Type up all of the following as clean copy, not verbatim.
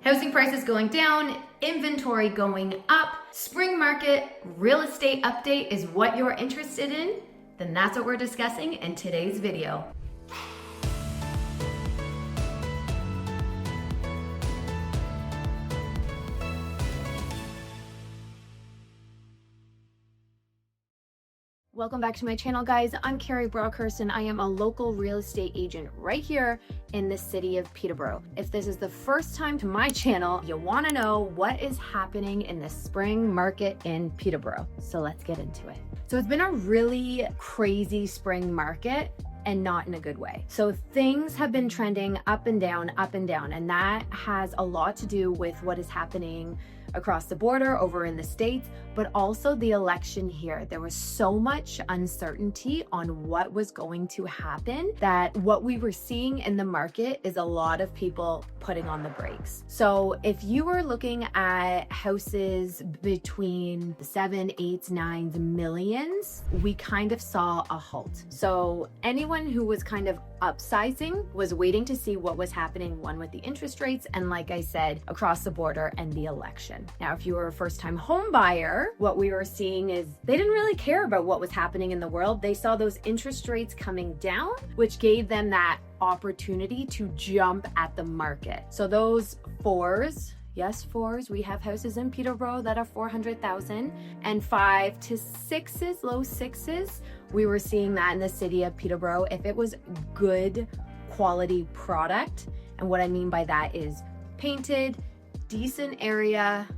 Housing prices going down, inventory going up, spring market, real estate update is what you're interested in? Then that's what we're discussing in today's video. Welcome back to my channel, guys. I'm Carrie Brockhurst and I am a local real estate agent right here in the city of Peterborough. If this is the first time to my channel, you want to know what is happening in the spring market in Peterborough. So let's get into it. So it's been a really crazy spring market, and not in a good way. So things have been trending up and down, and that has a lot to do with what is happening across the border over in the States, but also the election here. There was so much uncertainty on what was going to happen that what we were seeing in the market is a lot of people putting on the brakes. So if you were looking at houses between 7, 8, 9 millions, we kind of saw a halt. So anyone who was kind of upsizing was waiting to see what was happening, one with the interest rates, and like I said, across the border and the election. Now, if you were a first-time home buyer, what we were seeing is they didn't really care about what was happening in the world. They saw those interest rates coming down, which gave them that opportunity to jump at the market. So those fours, yes, fours, we have houses in Peterborough that are 400,000, and 5 to 6s, low 6s, we were seeing that in the city of Peterborough if it was good quality product. And what I mean by that is painted, decent area,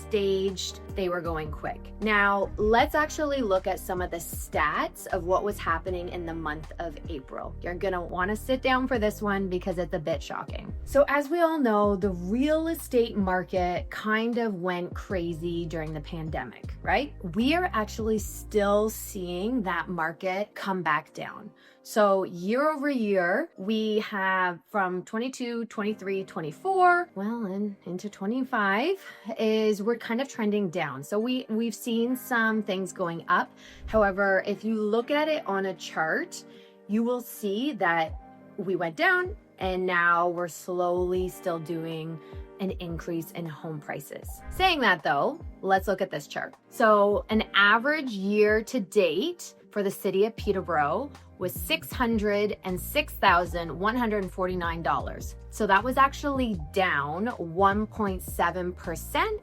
staged, they were going quick. Now, let's actually look at some of the stats of what was happening in the month of April. You're gonna wanna sit down for this one because it's a bit shocking. So as we all know, the real estate market kind of went crazy during the pandemic, right? We are actually still seeing that market come back down. So year over year, we have from 22, 23, 24, well, and into 25 is we're kind of trending down. So we've seen some things going up. However, if you look at it on a chart, you will see that we went down and now we're slowly still doing an increase in home prices. Saying that though, let's look at this chart. So an average year to date for the city of Peterborough was $606,149. So that was actually down 1.7%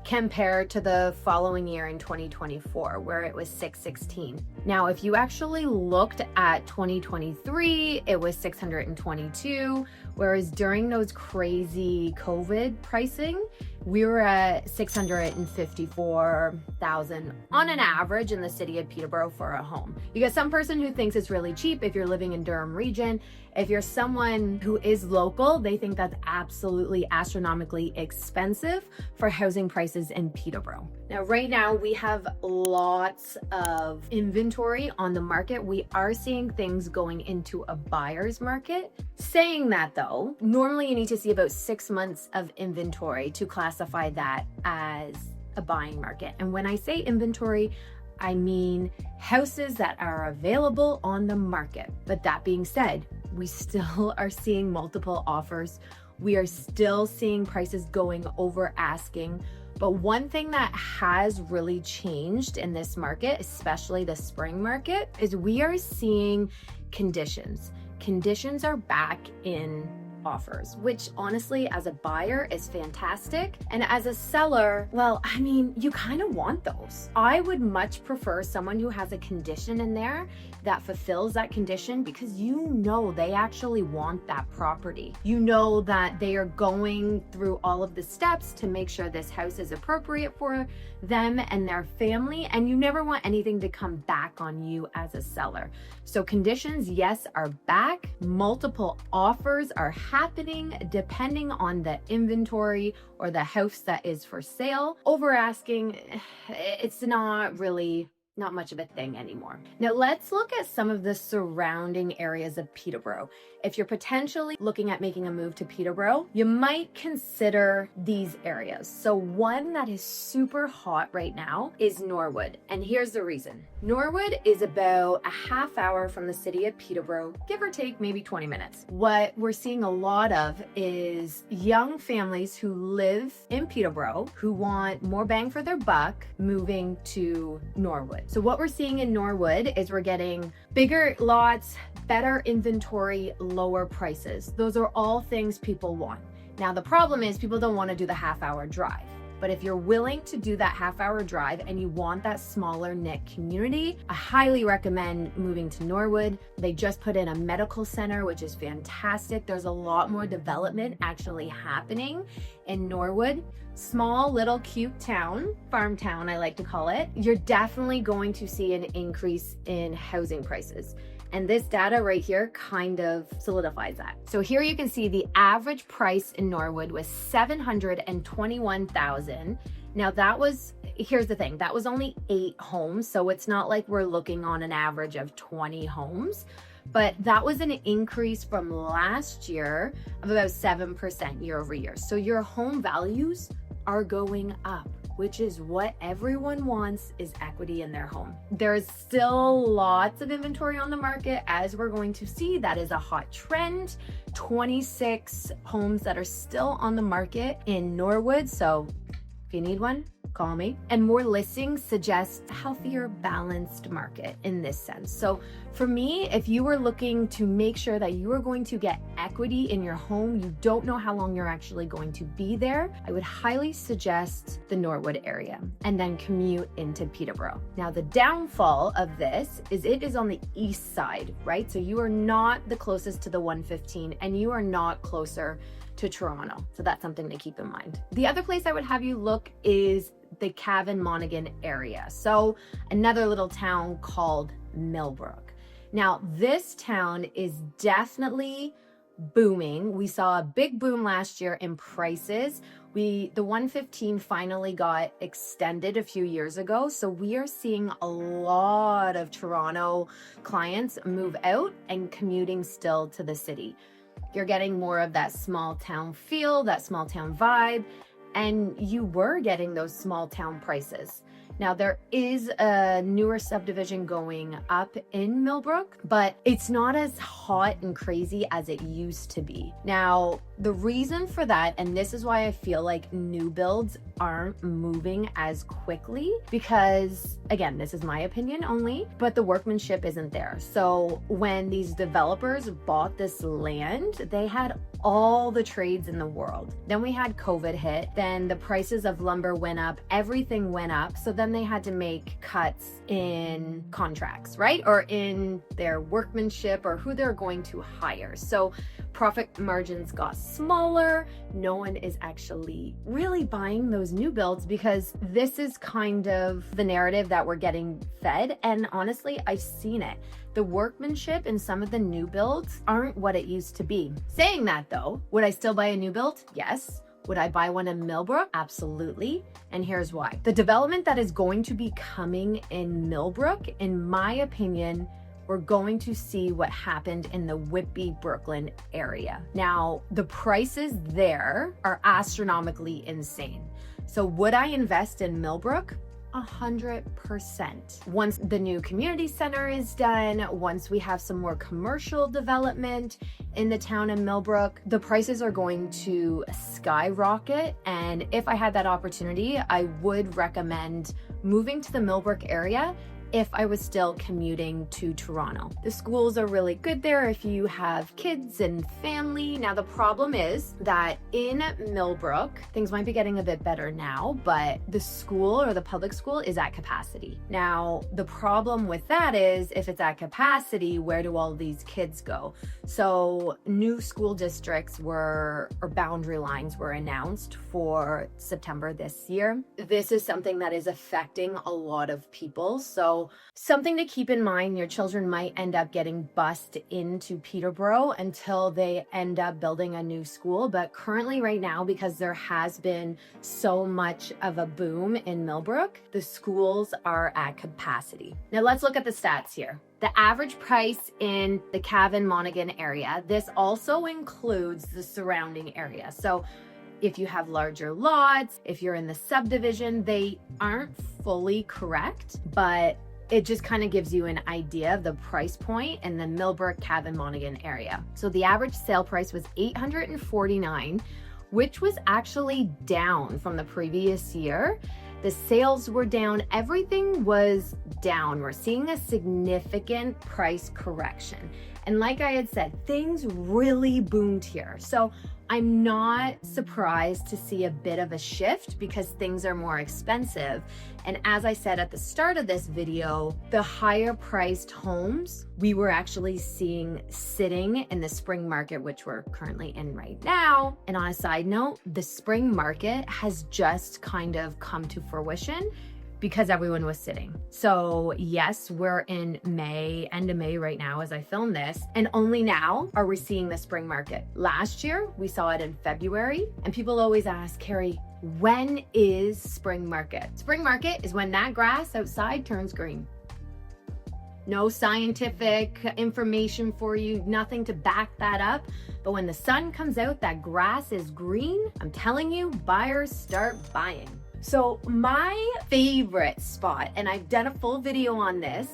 compared to the following year in 2024, where it was 616. Now, if you actually looked at 2023, it was 622, whereas during those crazy COVID pricing, we were at 654,000 on an average in the city of Peterborough for a home. You got some person who thinks it's really cheap if you're living in Durham region. If you're someone who is local, they think that's absolutely astronomically expensive for housing prices in Peterborough. Now, right now we have lots of inventory on the market. We are seeing things going into a buyer's market. Saying that though, normally you need to see about 6 months of inventory to classify that as a buying market. And when I say inventory, I mean houses that are available on the market. But that being said, we still are seeing multiple offers. We are still seeing prices going over asking. But one thing that has really changed in this market, especially the spring market, is we are seeing conditions. Conditions are back in offers, which honestly, as a buyer is fantastic. And as a seller, well, I mean, you kind of want those. I would much prefer someone who has a condition in there that fulfills that condition, because you know they actually want that property. You know that they are going through all of the steps to make sure this house is appropriate for them and their family, and you never want anything to come back on you as a seller. So conditions, yes, are back. Multiple offers are happening depending on the inventory or the house that is for sale. Over asking, it's not really not much of a thing anymore. Now let's look at some of the surrounding areas of Peterborough. If you're potentially looking at making a move to Peterborough, you might consider these areas. So one that is super hot right now is Norwood. And here's the reason. Norwood is about a half hour from the city of Peterborough, give or take maybe 20 minutes. What we're seeing a lot of is young families who live in Peterborough who want more bang for their buck moving to Norwood. So what we're seeing in Norwood is we're getting bigger lots, better inventory, lower prices. Those are all things people want. Now the problem is people don't want to do the half-hour drive. But if you're willing to do that half-hour drive and you want that smaller knit community, I highly recommend moving to Norwood. They just put in a medical center, which is fantastic. There's a lot more development actually happening in Norwood. Small, little, cute town, farm town, I like to call it. You're definitely going to see an increase in housing prices. And this data right here kind of solidifies that. So here you can see the average price in Norwood was $721,000. Now here's the thing, that was only 8 homes. So it's not like we're looking on an average of 20 homes, but that was an increase from last year of about 7% year over year. So your home values are going up, which is what everyone wants, is equity in their home. There's still lots of inventory on the market, as we're going to see. That is a hot trend. 26 homes that are still on the market in Norwood. So if you need one, call me. And more listings suggest a healthier, balanced market in this sense. So for me, if you are looking to make sure that you are going to get equity in your home, you don't know how long you're actually going to be there, I would highly suggest the Norwood area and then commute into Peterborough. Now, the downfall of this is it is on the east side, right? So you are not the closest to the 115 and you are not closer to Toronto. So that's something to keep in mind. The other place I would have you look is the Cavan Monaghan area. So another little town called Millbrook. Now this town is definitely booming. We saw a big boom last year in prices. The 115 finally got extended a few years ago. So we are seeing a lot of Toronto clients move out and commuting still to the city. You're getting more of that small town feel, that small town vibe, and you were getting those small town prices. Now there is a newer subdivision going up in Millbrook, but it's not as hot and crazy as it used to be. Now, the reason for that, and this is why I feel like new builds aren't moving as quickly, because again, this is my opinion only, but the workmanship isn't there. So when these developers bought this land, they had all the trades in the world. Then we had COVID hit, then the prices of lumber went up, everything went up. So then they had to make cuts in contracts, right? Or in their workmanship or who they're going to hire. So profit margins got smaller. No one is actually really buying those new builds because this is kind of the narrative that we're getting fed. And honestly, I've seen it. The workmanship in some of the new builds aren't what it used to be. Saying that though, would I still buy a new build? Yes. Would I buy one in Millbrook? Absolutely. And here's why. The development that is going to be coming in Millbrook, in my opinion, we're going to see what happened in the Whitby, Brooklyn area. Now, the prices there are astronomically insane. So would I invest in Millbrook? 100%. Once the new community center is done, once we have some more commercial development in the town of Millbrook, the prices are going to skyrocket. And if I had that opportunity, I would recommend moving to the Millbrook area if I was still commuting to Toronto. The schools are really good there if you have kids and family. Now, the problem is that in Millbrook, things might be getting a bit better now, but the school or the public school is at capacity. Now, the problem with that is if it's at capacity, where do all these kids go? So new school districts or boundary lines were announced for September this year. This is something that is affecting a lot of people. So So something to keep in mind, your children might end up getting bused into Peterborough until they end up building a new school. But currently right now, because there has been so much of a boom in Millbrook, the schools are at capacity. Now let's look at the stats here. The average price in the Cavan Monaghan area, this also includes the surrounding area. So if you have larger lots, if you're in the subdivision, they aren't fully correct, but it just kind of gives you an idea of the price point in the Millbrook Cavan Monaghan area. So the average sale price was $849, which was actually down from the previous year. The sales were down, everything was down. We're seeing a significant price correction. And like I had said, things really boomed here. So I'm not surprised to see a bit of a shift because things are more expensive. And as I said at the start of this video, the higher priced homes we were actually seeing sitting in the spring market, which we're currently in right now. And on a side note, the spring market has just kind of come to fruition because everyone was sitting. So yes, we're in May, end of May right now as I film this, and only now are we seeing the spring market. Last year, we saw it in February, and people always ask, Carrie, when is spring market? Spring market is when that grass outside turns green. No scientific information for you, nothing to back that up. But when the sun comes out, that grass is green, I'm telling you, buyers start buying. So my favorite spot, and I've done a full video on this,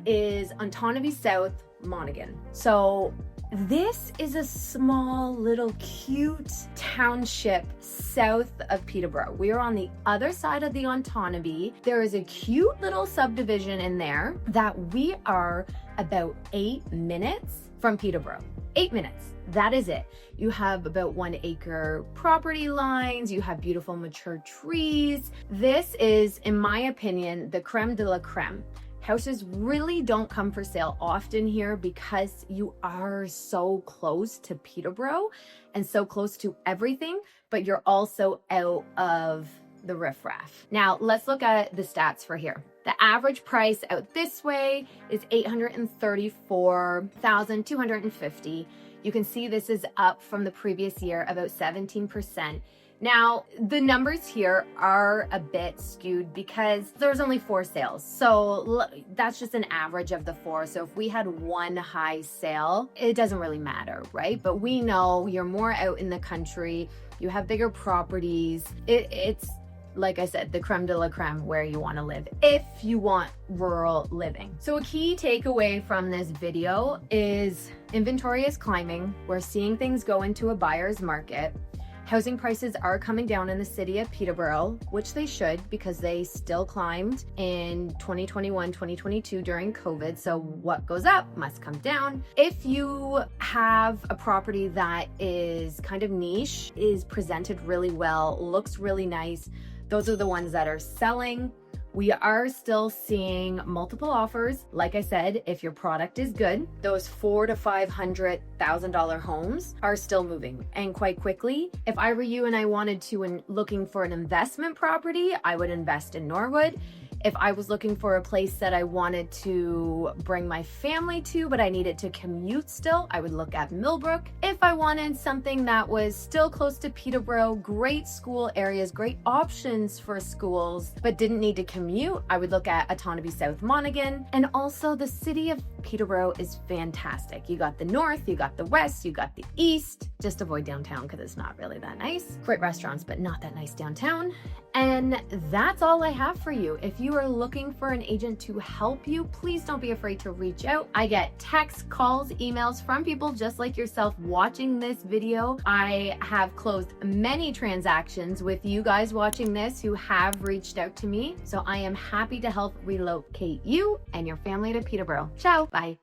is Otonabee South Monaghan. So this is a small little cute township south of Peterborough. We are on the other side of the Otonabee. There is a cute little subdivision in there that we are about 8 minutes from Peterborough. 8 minutes. That is it. You have about 1 acre property lines. You have beautiful mature trees. This is, in my opinion, the creme de la creme. Houses really don't come for sale often here because you are so close to Peterborough and so close to everything, but you're also out of the riffraff. Now let's look at the stats for here. The average price out this way is $834,250. You can see this is up from the previous year about 17%. Now, the numbers here are a bit skewed because there's only 4 sales. So that's just an average of the 4. So if we had one high sale, it doesn't really matter, right? But we know you're more out in the country, you have bigger properties. It's, like I said, the creme de la creme where you want to live if you want rural living. So a key takeaway from this video is inventory is climbing. We're seeing things go into a buyer's market. Housing prices are coming down in the city of Peterborough, which they should because they still climbed in 2021, 2022 during COVID. So what goes up must come down. If you have a property that is kind of niche, is presented really well, looks really nice, those are the ones that are selling. We are still seeing multiple offers. Like I said, if your product is good, those $400,000 to $500,000 homes are still moving and quite quickly. If I were you and I wanted to looking for an investment property, I would invest in Norwood. If I was looking for a place that I wanted to bring my family to, but I needed to commute still, I would look at Millbrook. If I wanted something that was still close to Peterborough, great school areas, great options for schools, but didn't need to commute, I would look at Otonabee South Monaghan. And also the city of Peterborough is fantastic. You got the north, you got the west, you got the east. Just avoid downtown because it's not really that nice. Great restaurants, but not that nice downtown. And that's all I have for you. If you are looking for an agent to help you, please don't be afraid to reach out. I get texts, calls, emails from people just like yourself watching this video. I have closed many transactions with you guys watching this who have reached out to me. So I am happy to help relocate you and your family to Peterborough. Ciao, bye.